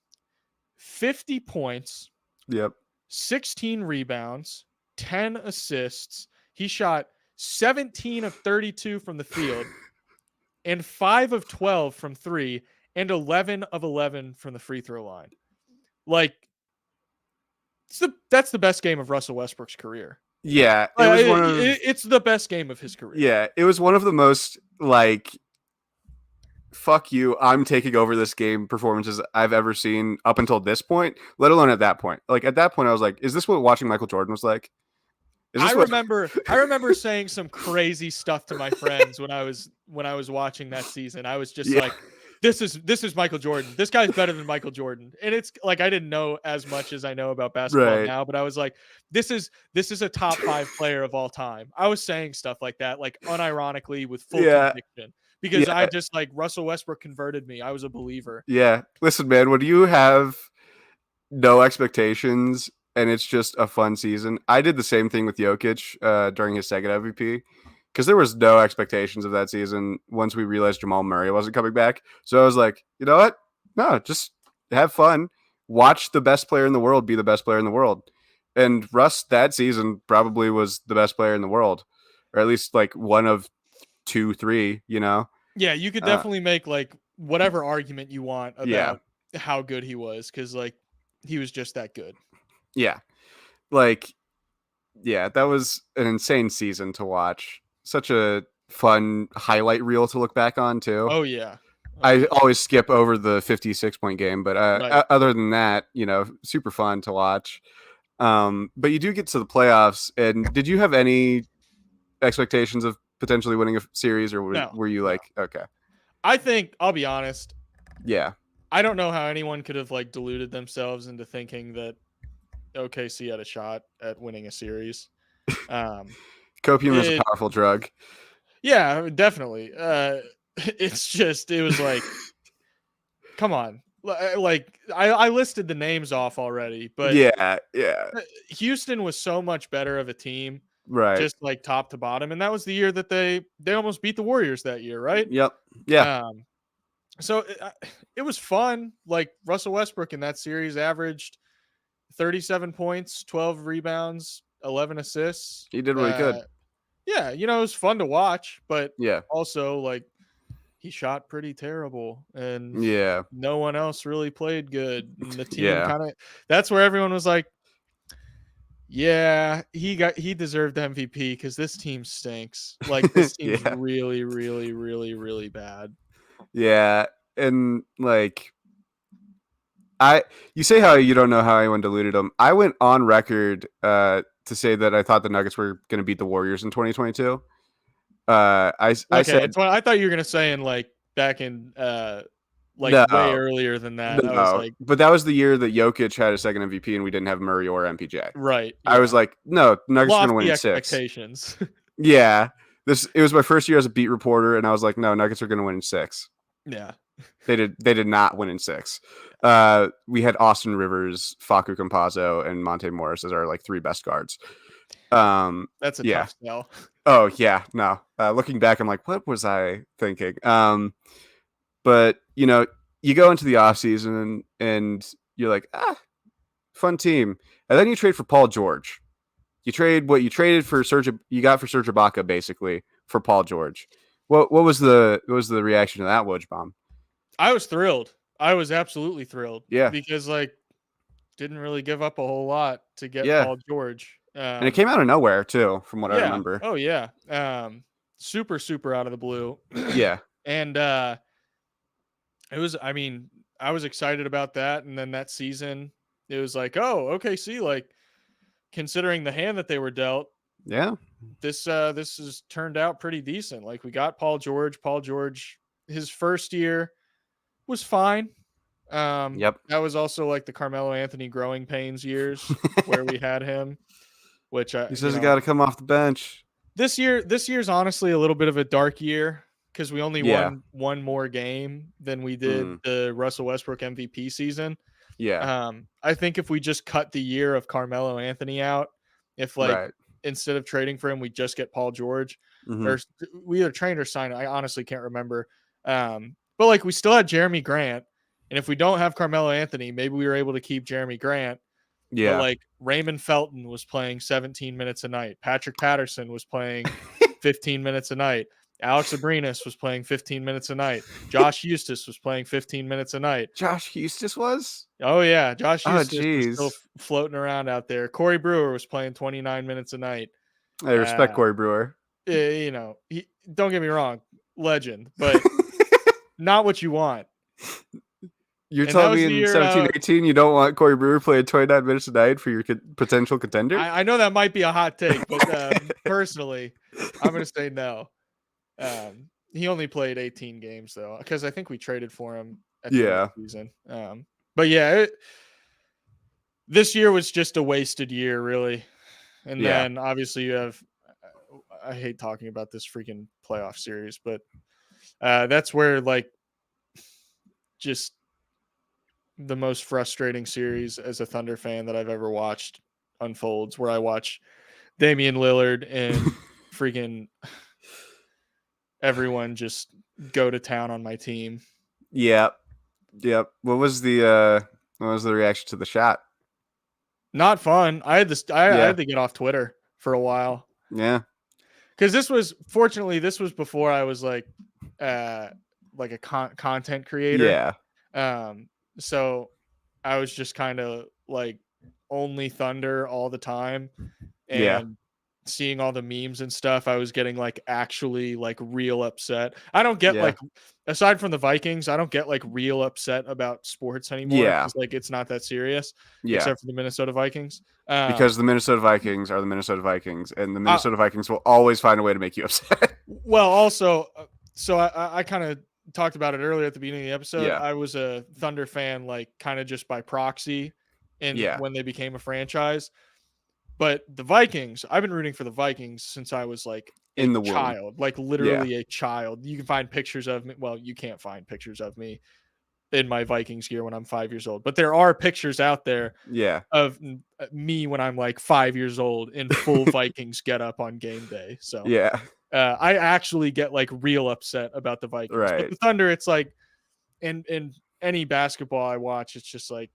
50 points, Yep. 16 rebounds, 10 assists. He shot 17 of 32 from the field and 5 of 12 from 3 and 11 of 11 from the free throw line. Like, that's the best game of Russell Westbrook's career. Yeah, it was one of It's the best game of his career. yeah, it was one of the most like fuck you, I'm taking over this game performances I've ever seen up until this point, let alone at that point. Like at that point I was like, is this what watching Michael Jordan was like? Is I this what remember saying some crazy stuff to my friends when I was watching that season. I was just Yeah. like, this is Michael Jordan. This guy's better than Michael Jordan. And it's like, I didn't know as much as I know about basketball Right. now, but I was like, this is a top 5 player of all time. I was saying stuff like that, like unironically with full Yeah. conviction, because I Yeah. just like, Russell Westbrook converted me. I was a believer. Yeah. Listen, man, when you have no expectations and it's just a fun season. I did the same thing with Jokic during his second MVP because there was no expectations of that season once we realized Jamal Murray wasn't coming back. So I was like, you know what? No, just have fun. Watch the best player in the world be the best player in the world. And Russ that season probably was the best player in the world, or at least like one of 2, 3, you know? Yeah, you could definitely make like whatever argument you want Yeah. about how good he was, because like he was just that good. Yeah. Like, yeah, that was an insane season to watch. Such a fun highlight reel to look back on, too. Oh yeah. Oh I yeah. always skip over the 56-point game, but Right. other than that, you know, super fun to watch. But you do get to the playoffs, and did you have any expectations of potentially winning a series, or No, were you no. like, okay, I think I'll be honest. yeah, I don't know how anyone could have like deluded themselves into thinking that OKC had a shot at winning a series. Um, copium is a it powerful drug. Yeah, definitely. It's just it was like, come on. Like I listed the names off already, but Yeah, yeah, Houston was so much better of a team, right. just like top to bottom, and that was the year that they almost beat the Warriors that year, right? Yep, yeah, Um, so it was fun. Like Russell Westbrook in that series averaged 37 points, 12 rebounds, 11 assists. he did really good. Yeah, it was fun to watch, but Yeah, also like he shot pretty terrible and yeah, no one else really played good. And the team yeah, kind of that's where everyone was like, yeah, he deserved MVP because this team stinks. Like this team's yeah, really, really, really, really bad. yeah, and like I, you say how you don't know how anyone diluted them. I went on record to say that I thought the Nuggets were going to beat the Warriors in 2022. I Okay, said it's I thought you were gonna say in like back in like way no, earlier than that. I was no, like, but that was the year that Jokic had a second MVP and we didn't have Murray or MPJ. right, I was yeah. like, no, Nuggets are going to win Lofty in six. expectations. Yeah, it was my first year as a beat reporter, and I was like, no, Nuggets are going to win in six. Yeah. They did not win in six. We had Austin Rivers, Facu Campazzo, and Monte Morris as our like three best guards. That's a Yeah. tough sell. Oh yeah. No. Looking back, I'm like, what was I thinking? But you go into the off season and you're like, fun team, and then you trade for Paul George. You trade what you traded for Serge. You got for Serge Ibaka basically for Paul George. What was the reaction to that, Woj Bomb? I was thrilled. I was absolutely thrilled Yeah. because like didn't really give up a whole lot to get Yeah. Paul George. And it came out of nowhere too, from what I Yeah. remember. Oh yeah. Super super out of the blue. Yeah. And it was I mean, I was excited about that and then that season it was like, "Oh, okay, see like considering the hand that they were dealt, Yeah. this has turned out pretty decent. Like we got Paul George. Paul George his first year was fine. Yep. That was also like the Carmelo Anthony growing pains years where we had him, which He says he got to come off the bench. this year's honestly a little bit of a dark year because we only Yeah. won one more game than we did Mm. the Russell Westbrook MVP season. Yeah. I think if we just cut the year of Carmelo Anthony out, if like Right. instead of trading for him, we just get Paul George, Mm-hmm. or we either trained or signed. I honestly can't remember. But like we still had Jeremy Grant, and if we don't have Carmelo Anthony, maybe we were able to keep Jeremy Grant. But Yeah. like Raymond Felton was playing 17 minutes a night. Patrick Patterson was playing 15 minutes a night. Alex Abrinas was playing 15 minutes a night. Josh Eustace was playing 15 minutes a night. Josh Eustace was. Oh yeah, Josh Oh, Eustace was still jeez. floating around out there. Corey Brewer was playing 29 minutes a night. I respect Uh, Corey Brewer. don't get me wrong, legend, but not what you want. You're And that telling was me the in year. 17-18 you don't want Corey Brewer playing 29 minutes a night for your potential contender? I know that might be a hot take, but personally, I'm going to say no. He only played 18 games though, because I think we traded for him at the end of Yeah. the season. But yeah, this year was just a wasted year, really. And Yeah. then obviously you have. I hate talking about this freaking playoff series, but that's where like just the most frustrating series as a Thunder fan that I've ever watched unfolds, where I watch Damian Lillard and freaking everyone just go to town on my team. Yep. Yep. What was the reaction to the shot? Not fun. I had this. I Yeah. had to get off Twitter for a while Yeah. because this was before I was like a content creator. Yeah. So I was just kind of like only Thunder all the time, Yeah. and seeing all the memes and stuff, I was getting like actually like real upset. I don't get Yeah. like, aside from the Vikings, I don't get like real upset about sports anymore Yeah. because like it's not that serious, Yeah. except for the Minnesota Vikings. Because the Minnesota Vikings are the Minnesota Vikings, and the Uh, Minnesota Vikings will always find a way to make you upset. well, also, so I kind of talked about it earlier at the beginning of the episode. Yeah. I was a Thunder fan, like kind of just by proxy, and Yeah. when they became a franchise. But the Vikings, I've been rooting for the Vikings since I was like a In the womb. child, like Yeah. literally a child. You can find pictures of me. Well, you can't find pictures of me in my Vikings gear when I'm 5 years old, but there are pictures out there Yeah. of me when I'm like 5 years old in full Vikings get up on game day. So Yeah. I actually get like real upset about the Vikings, but Right. the Thunder, it's like, in any basketball I watch, it's just like,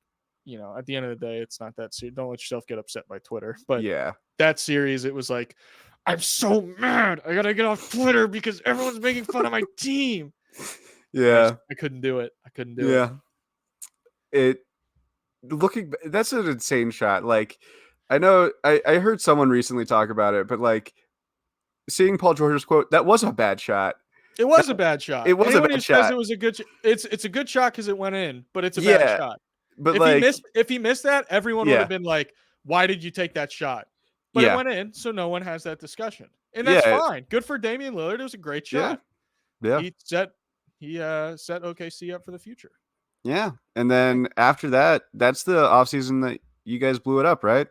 at the end of the day, it's not that serious. Don't let yourself get upset by Twitter. But Yeah. that series, it was like, I'm so mad. I gotta get off Twitter because everyone's making fun of my team. Yeah. I couldn't do it. I couldn't do it. Yeah. That's an insane shot. Like, I know I heard someone recently talk about it, but like seeing Paul George's quote, that was a bad shot. It was a bad shot. It was a Anyone who bad says shot. it was a good, it's a good shot because it went in, but it's a bad Yeah. shot. But If like, he missed that, everyone would yeah. have been like, "Why did you take that shot?" But it Yeah. went in, so no one has that discussion, and that's Yeah. fine. Good for Damian Lillard. It was a great Yeah. shot. Yeah. He set OKC up for the future. Yeah. And then after that, that's the offseason that you guys blew it up, right?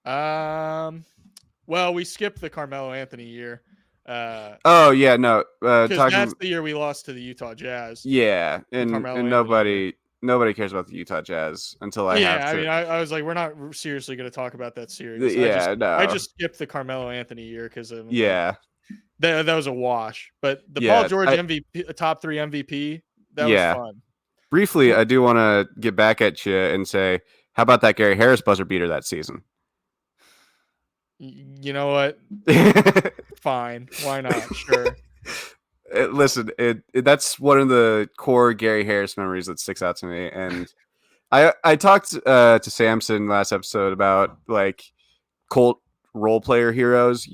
Well, we skipped the Carmelo Anthony year. Oh yeah, no. Because that's the year we lost to the Utah Jazz. Yeah, and Carmelo nobody cares about the Utah Jazz until I have Yeah, I to. mean, I was like, we're not seriously going to talk about that series. I just skipped the Carmelo Anthony year because Yeah, that was a wash. But the Paul yeah. George MVP, top 3 MVP, that was fun. Briefly, I do want to get back at you and say, how about that Gary Harris buzzer beater that season? You know what? Fine, why not? Sure. Listen, that's one of the core Gary Harris memories that sticks out to me. And I talked to Samson last episode about like cult role player heroes,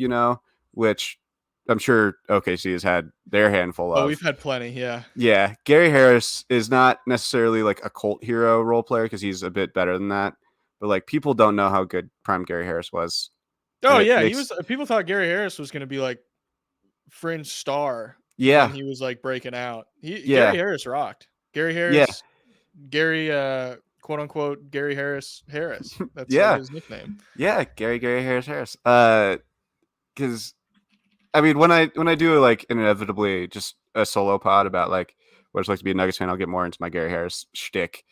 which I'm sure OKC has had their handful of. Oh, we've had plenty, yeah. Yeah, Gary Harris is not necessarily like a cult hero role player because he's a bit better than that. But like people don't know how good prime Gary Harris was. Oh yeah, he was. People thought Gary Harris was going to be like fringe star. Yeah, when he was like breaking out. Gary Harris rocked. Gary Harris. Yeah. Gary, quote unquote, Gary Harris. That's like his nickname. Yeah, Gary Harris. Because I mean, when I do like inevitably just a solo pod about like what it's like to be a Nuggets fan, I'll get more into my Gary Harris shtick.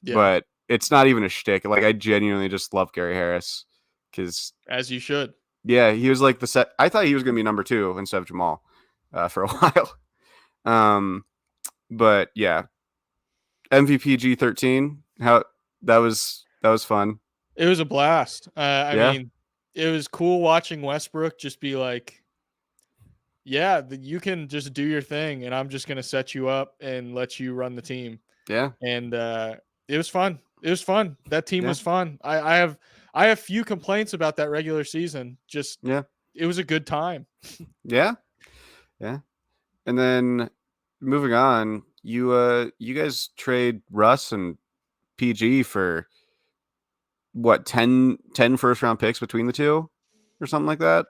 Yeah. But it's not even a shtick. Like I genuinely just love Gary Harris because as you should. Yeah, he was like I thought he was going to be number 2 instead of Jamal for a while. But yeah, MVP G13. How that was fun. It was a blast. I mean, it was cool watching Westbrook just be like, yeah, you can just do your thing, and I'm just going to set you up and let you run the team. Yeah. And it was fun. It was fun. That team was fun. I have few complaints about that regular season. Just it was a good time. Yeah. And then moving on, you guys trade Russ and PG for what 10 first round picks between the two or something like that.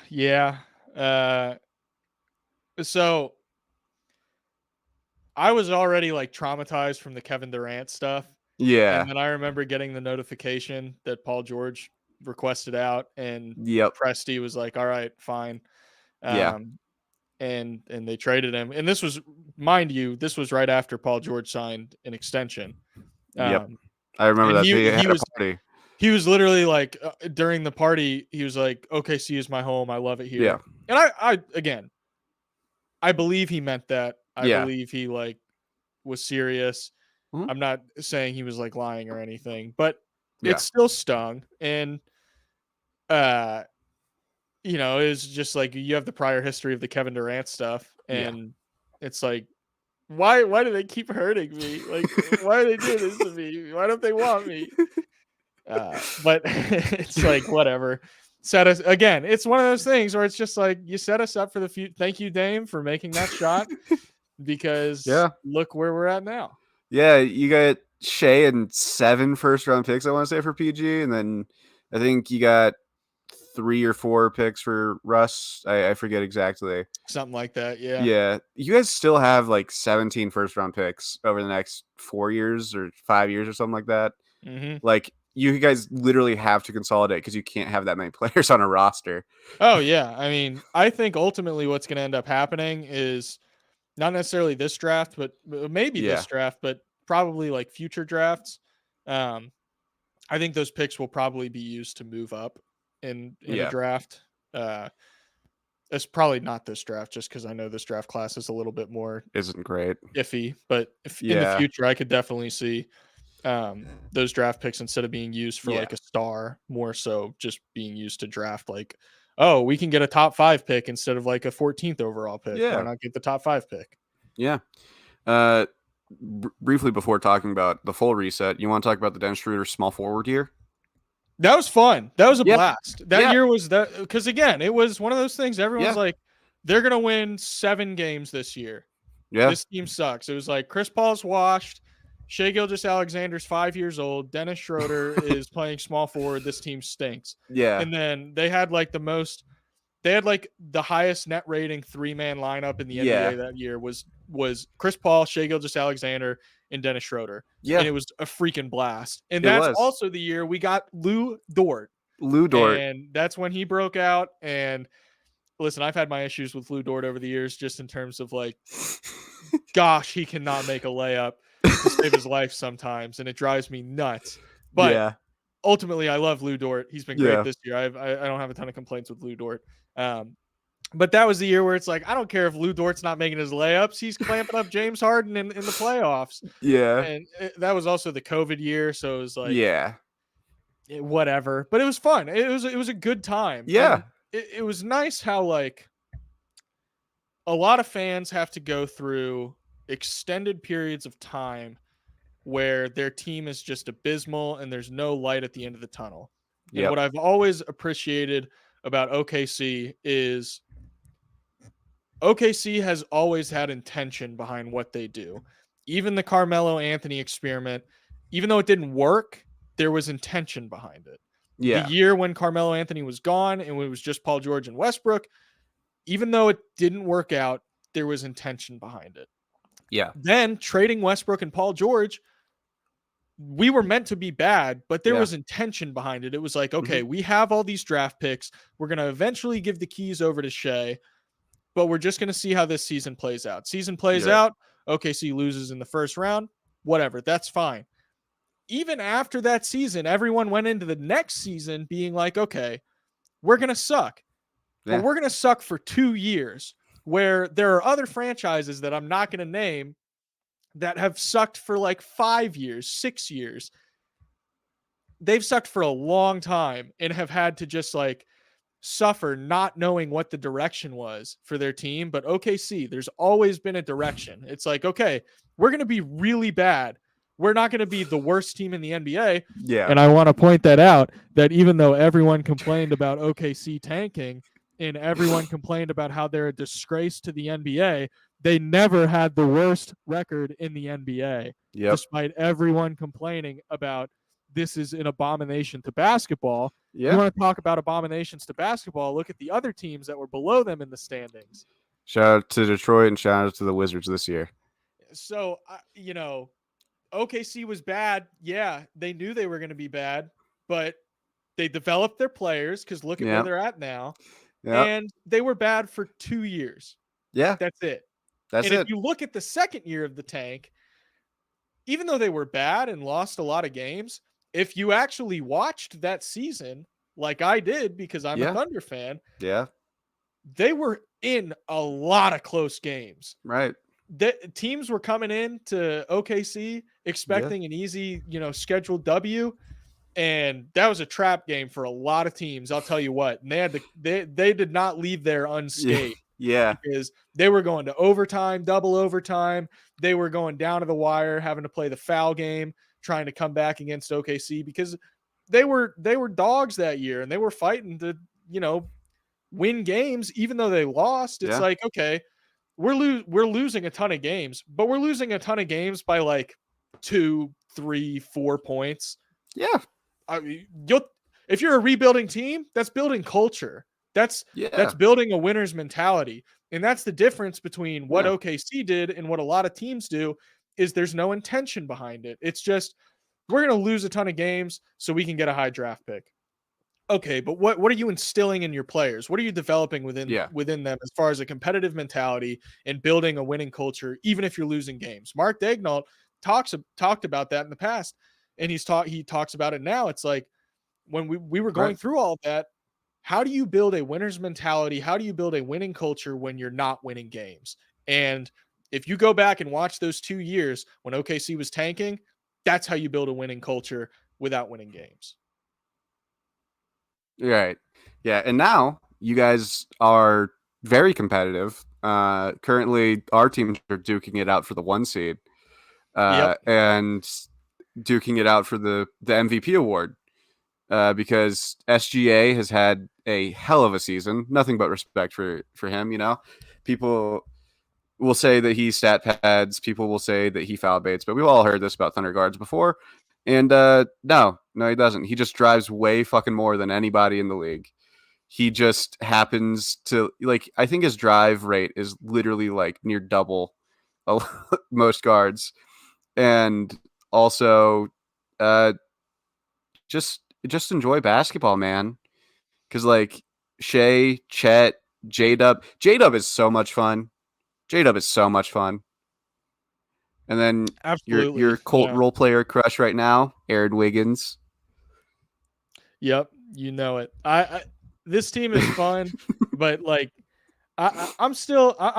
Yeah. So I was already like traumatized from the Kevin Durant stuff. Yeah. And then I remember getting the notification that Paul George requested out, and Presti was like, all right, fine. And they traded him. And this was, mind you, this was right after Paul George signed an extension. I remember that. He was literally like, during the party, he was like, OKC is my home. I love it here. Yeah. And I believe he meant that. I believe he like was serious. Mm-hmm. I'm not saying he was like lying or anything, but it still stung. And, it was just like, you have the prior history of the Kevin Durant stuff. And it's like, why do they keep hurting me? Like, why are they doing this to me? Why don't they want me? But it's like, whatever. set us again. It's one of those things where it's just like you set us up for the future. Thank you, Dame, for making that shot because Yeah. look where we're at now. Yeah, you got Shea and 7 first round picks, I want to say, for PG, and then I think you got 3 or 4 picks for Russ. I forget exactly. Something like that. Yeah. Yeah. You guys still have like 17 first round picks over the next 4 years or 5 years or something like that. Mm-hmm. Like, you guys literally have to consolidate because you can't have that many players on a roster. Oh, yeah. I mean, I think ultimately what's going to end up happening is not necessarily this draft, but maybe Yeah. this draft, but probably like future drafts. I think those picks will probably be used to move up in a Yeah. draft. It's probably not this draft, just because I know this draft class is a little bit more Isn't great. iffy. But if in the Yeah. future, I could definitely see those draft picks instead of being used for Yeah. like a star, more so just being used to draft like, oh, we can get a top 5 pick instead of like a 14th overall pick. Why Yeah. not get the top 5 pick? Yeah. Briefly before talking about the full reset, you want to talk about the Dennis Schroeder small forward year? That was fun. That was a Yeah. blast. That Yeah. year was that because again, it was one of those things. Everyone's Yeah. like, they're gonna win 7 games this year. Yeah. This team sucks. It was like Chris Paul's washed. Shea Gilgeous-Alexander's 5 years old. Dennis Schroeder is playing small forward. This team stinks. Yeah. And then they had like the highest net rating 3-man lineup in the Yeah. NBA that year was Chris Paul, Shea Gilgeous-Alexander, and Dennis Schroeder. Yeah. And it was a freaking blast. And It that's was. also the year we got Lou Dort. Lou Dort. And that's when he broke out. And listen, I've had my issues with Lou Dort over the years, just in terms of like, gosh, he cannot make a layup to save his life sometimes, and it drives me nuts. But yeah. ultimately, I love Lou Dort. He's been Yeah. great this year. I don't have a ton of complaints with Lou Dort. But that was the year where it's like, I don't care if Lou Dort's not making his layups. He's clamping up James Harden in the playoffs. Yeah. And that was also the COVID year. So it was like, Yeah. whatever. But it was fun. It was a good time. Yeah. And it was nice how like a lot of fans have to go through extended periods of time where their team is just abysmal and there's no light at the end of the tunnel. And Yep. what I've always appreciated about OKC is OKC has always had intention behind what they do. Even the Carmelo Anthony experiment, even though it didn't work, there was intention behind it. Yeah. The year when Carmelo Anthony was gone and it was just Paul George and Westbrook, even though it didn't work out, there was intention behind it. Yeah. Then trading Westbrook and Paul George, we were meant to be bad, but there was intention behind it. It was like, okay, we have all these draft picks. We're going to eventually give the keys over to Shea, but we're just going to see how this season plays out. Season plays out. OKC loses in the first round. Whatever. That's fine. Even after that season, everyone went into the next season being like, okay, we're going to suck, but we're going to suck for 2 years, where there are other franchises that I'm not going to name that have sucked for like 5 years, 6 years. They've sucked for a long time and have had to just like suffer not knowing what the direction was for their team. But OKC, there's always been a direction. It's like, okay, we're going to be really bad. We're not going to be the worst team in the NBA. Yeah. And I want to point that out, that even though everyone complained about OKC tanking and everyone complained about how they're a disgrace to the NBA, they never had the worst record in the NBA, despite everyone complaining about this is an abomination to basketball. Yeah. You want to talk about abominations to basketball? Look at the other teams that were below them in the standings. Shout out to Detroit and shout out to the Wizards this year. So, OKC was bad. Yeah, they knew they were going to be bad, but they developed their players because look at where they're at now. And they were bad for 2 years. Yeah. That's it. That's and it. if you look at the second year of the tank, even though they were bad and lost a lot of games, if you actually watched that season, like I did because I'm a Thunder fan, they were in a lot of close games. Right. The teams were coming in to OKC expecting an easy, scheduled W, and that was a trap game for a lot of teams. I'll tell you what. And they did not leave there unscathed. Yeah. Because they were going to overtime, double overtime. They were going down to the wire, having to play the foul game, trying to come back against OKC because they were dogs that year, and they were fighting to win games, even though they lost. It's Yeah. like, okay, we're losing a ton of games, but we're losing a ton of games by like 2, 3, 4 points. Yeah. I mean, if you're a rebuilding team, that's building culture. That's Yeah. building a winner's mentality. And that's the difference between what Yeah. OKC did and what a lot of teams do is there's no intention behind it. It's just we're going to lose a ton of games so we can get a high draft pick. Okay, but what are you instilling in your players? What are you developing Yeah. within them as far as a competitive mentality and building a winning culture, even if you're losing games? Mark Daignault talked about that in the past, and he talks about it now. It's like when we were going Right. through all of that, how do you build a winner's mentality? How do you build a winning culture when you're not winning games? And if you go back and watch those 2 years when OKC was tanking, that's how you build a winning culture without winning games. Right. Yeah. And now you guys are very competitive. Currently, our teams are duking it out for the 1 seed, Yep. and duking it out for the MVP award. Because SGA has had a hell of a season. Nothing but respect for him. People will say that he stat pads. People will say that he foul baits. But we've all heard this about Thunder guards before. And no, he doesn't. He just drives way fucking more than anybody in the league. He just happens to I think his drive rate is literally like near double most guards, and also uh, just enjoy basketball, man. Because Shea, Chet, J Dub is so much fun. J Dub is so much fun. And then your Absolutely. Colt Yeah. role player crush right now, Aaron Wiggins. Yep. You know it. I this team is fun, but like I'm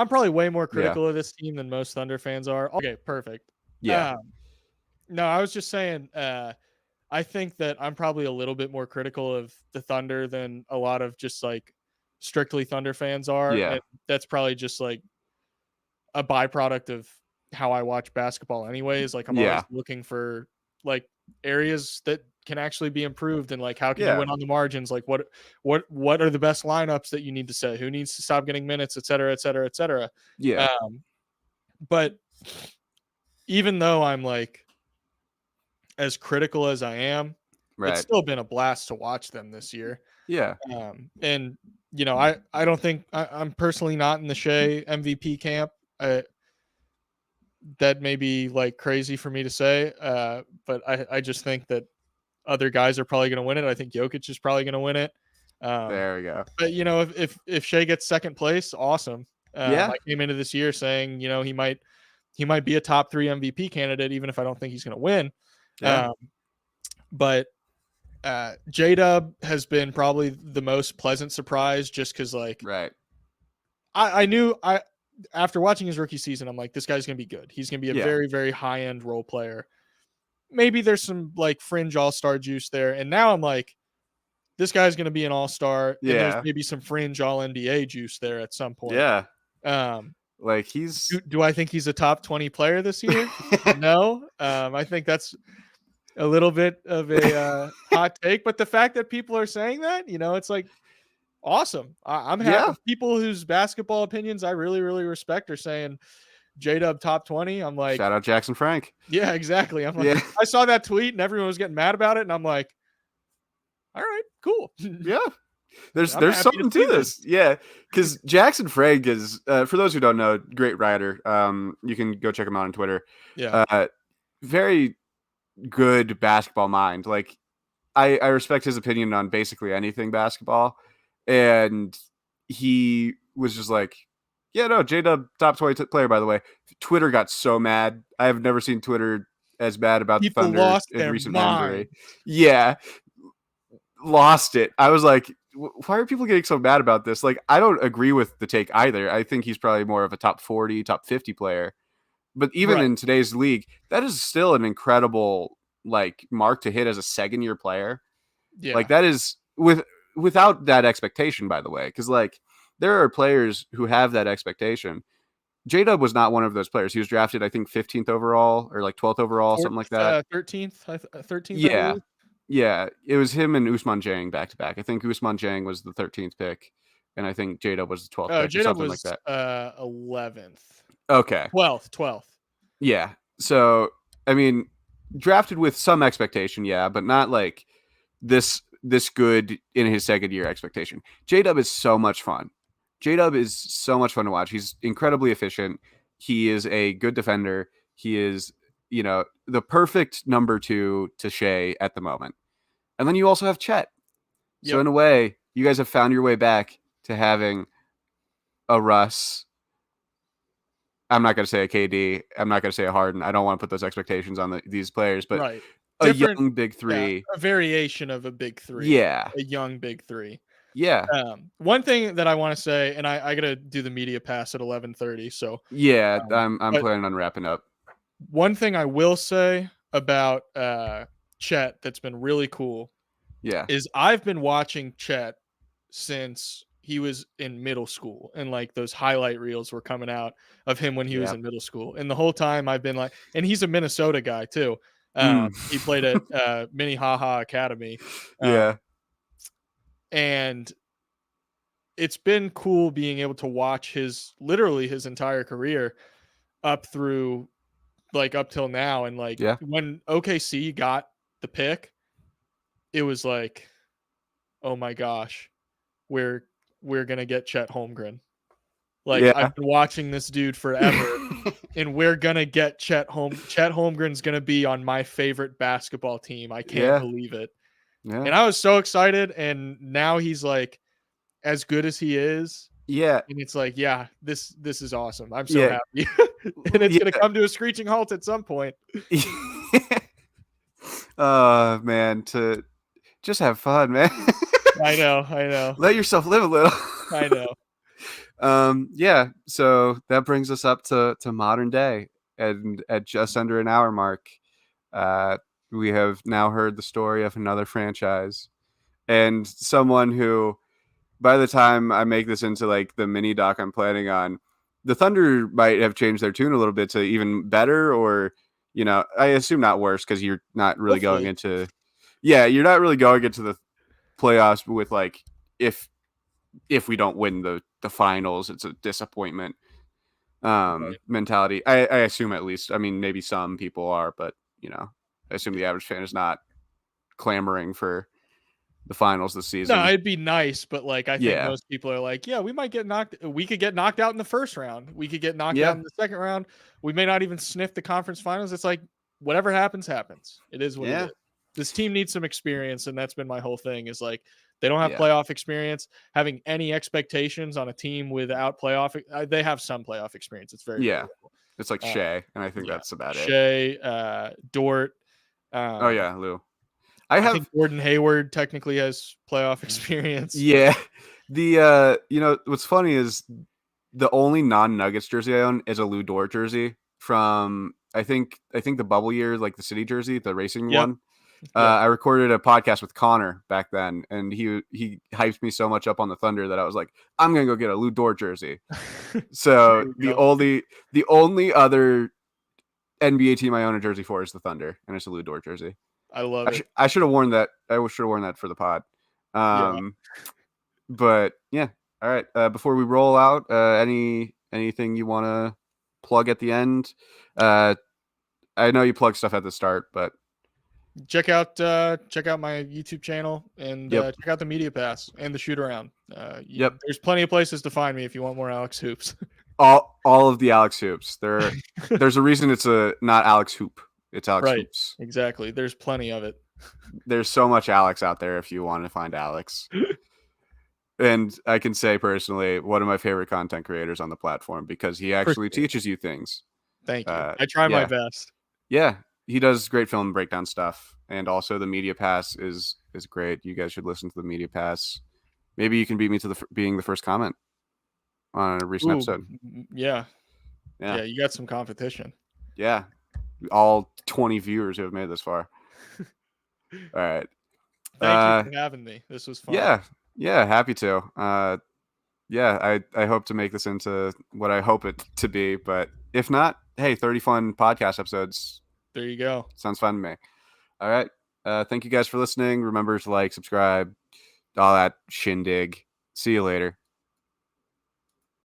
probably way more Yeah, critical of this team than most Thunder fans are. Okay, perfect. yeah, Um, no, I was just saying. I think that I'm probably a little bit more critical of the Thunder than a lot of just like strictly Thunder fans are, yeah, and that's probably just like a byproduct of how I watch basketball anyways. Like I'm always yeah, looking for like areas that can actually be improved and like how can you yeah, win on the margins? Like what are the best lineups that you need to set? Who needs to stop getting minutes, et cetera, et cetera, et cetera. yeah. But even though I'm like as critical as I am, it's Right. still been a blast to watch them this year. Yeah. And I don't think I'm personally not in the Shea MVP camp. That may be like crazy for me to say, but I just think that other guys are probably going to win it. I think Jokic is probably going to win it. Um, There we go. but if Shea gets second place, awesome. Yeah. I came into this year saying he might be a top 3 MVP candidate, even if I don't think he's going to win. Yeah. Um, but J Dub has been probably the most pleasant surprise, just because like Right. I knew after watching his rookie season, I'm like, this guy's gonna be good. He's gonna be a Yeah. very, very high end role player. Maybe there's some like fringe all-star juice there. And now I'm like, this guy's gonna be an all-star, and there's Yeah. maybe some fringe all NBA juice there at some point. Yeah. Um, He's do I think he's a top 20 player this year? No. I think that's a little bit of a hot take, but the fact that people are saying that, it's like awesome. I'm happy. yeah. People whose basketball opinions I really, really respect are saying J Dub top 20. I'm like, Shout out Jackson Frank. yeah, exactly. I'm like, Yeah. I saw that tweet and everyone was getting mad about it, and I'm like, all right, cool. Yeah. There's I'm happy to something see to this. Yeah. Because Jackson Frank is, for those who don't know, great writer. You can go check him out on Twitter. Yeah, Very good basketball mind. I respect his opinion on basically anything basketball. And he was just like, yeah, no, J-Dub, top 20 player, by the way. Twitter got so mad. I have never seen Twitter as bad about the people Thunder lost in their recent mind. memory. Yeah, lost it. I was like, why are people getting so mad about this? I don't agree with the take either. I think he's probably more of a top 40, top 50 player. But even Right. in today's league, that is still an incredible mark to hit as a second year player. Yeah. That is without that expectation, by the way, because there are players who have that expectation. J Dub was not one of those players. He was drafted, I think, 15th overall or 12th overall, something like that. 13th, 13th, I Yeah, believe. Yeah, it was him and Usman Jang back to back. I think Usman Jang was the 13th pick, and I think J Dub was the 12th Oh, pick or J-Dub something like was that. 11th. Okay. 12th. Yeah. So, I mean, drafted with some expectation, yeah, but not like this good in his second year expectation. J Dub is so much fun. J Dub is so much fun to watch. He's incredibly efficient. He is a good defender. He is, the perfect number two to Shea at the moment. And then you also have Chet. So Yep. in a way, you guys have found your way back to having a Russ. I'm not going to say a KD. I'm not going to say a Harden. I don't want to put those expectations on these players, but Right. a Different. young big Yeah. three. A variation of a big three. Yeah. A young big three. Yeah. One thing that I want to say, and I got to do the media pass at 11:30. So, Yeah. um, I'm but planning on wrapping up. one thing I will say about Chet that's been really cool Yeah. is I've been watching Chet since he was in middle school, and like those highlight reels were coming out of him when he was Yeah. in middle school. And the whole time I've been like, and he's a Minnesota guy too. Mm. He played at Minnehaha Academy, Yeah. and it's been cool being able to watch literally his entire career up through like up till now. And like Yeah. when OKC got the pick, it was like, oh my gosh, we're we're gonna get Chet Holmgren. Like Yeah. I've been watching this dude forever, and we're gonna get Chet Holmgren's gonna be on my favorite basketball team. I can't Yeah. believe it. Yeah. And I was so excited, and now he's like as good as he is. Yeah. And it's like, yeah, this is awesome. I'm so Yeah. happy. And it's gonna Yeah. come to a screeching halt at some point. Man, to just have fun, man. I know. Let yourself live a little. I know. Yeah, so that brings us up to modern day, and at just under an hour mark, uh, we have now heard the story of another franchise and someone who, by the time I make this into like the mini doc I'm planning on, the Thunder might have changed their tune a little bit to even better, or I assume not worse, because you're not really going Hopefully. into, yeah, you're not really going into the playoffs with like, if we don't win the finals, it's a disappointment Right. mentality. I assume, at least. I mean, maybe some people are, but I assume the average fan is not clamoring for the finals this No, season. it'd be nice, but like I think Yeah. most people are like, yeah, we could get knocked out in the first round. We could get knocked out Yeah. in the second round. We may not even sniff the conference finals. It's like whatever happens, happens. It is what it Yeah. is. This team needs some experience, and that's been my whole thing is like they don't have Yeah. playoff experience. Having any expectations on a team without they have some playoff experience. It's very Yeah. variable. It's like Uh, Shea, and I think yeah. that's about it. Shea, Dort. Oh Um, yeah, Lou. I I think have Gordon Hayward technically has playoff experience. Yeah. The what's funny is the only non-Nuggets jersey I own is a Lou Dort jersey from I think the bubble year, like the city jersey, the racing Yep. one. Yep. I recorded a podcast with Connor back then, and he hyped me so much up on the Thunder that I was like, I'm gonna go get a Lou Dort jersey. There So you the go. only other NBA team I own a jersey for is the Thunder, and it's a Lou Dort jersey. I love it. I should have worn that. I should have worn that for the pod. Yeah. But yeah. All right. Before we roll out, anything you want to plug at the end? I know you plug stuff at the start, but Check out my YouTube channel and yep, check out the media pass and the shoot around. yep. There's plenty of places to find me if you want more Alex hoops. All of the Alex hoops. There's a reason it's not Alex Hoop. It's Alex Right. Hoops. Exactly. There's plenty of it. There's so much Alex out there if you want to find Alex. And I can say personally, one of my favorite content creators on the platform, because he actually teaches you things. Thank you. I try my best. Yeah, he does great film breakdown stuff, and also the media pass is great. You guys should listen to the media pass. Maybe you can beat me to being the first comment on a recent Ooh, episode. yeah. Yeah, Yeah, you got some competition. yeah. All 20 viewers who have made it this far. All right. Thank you for having me. This was fun. Yeah, happy to. Yeah, I hope to make this into what I hope it to be, but if not, hey, 30 fun podcast episodes. There you go. Sounds fun to me. All right. Thank you guys for listening. Remember to like, subscribe, all that shindig. See you later.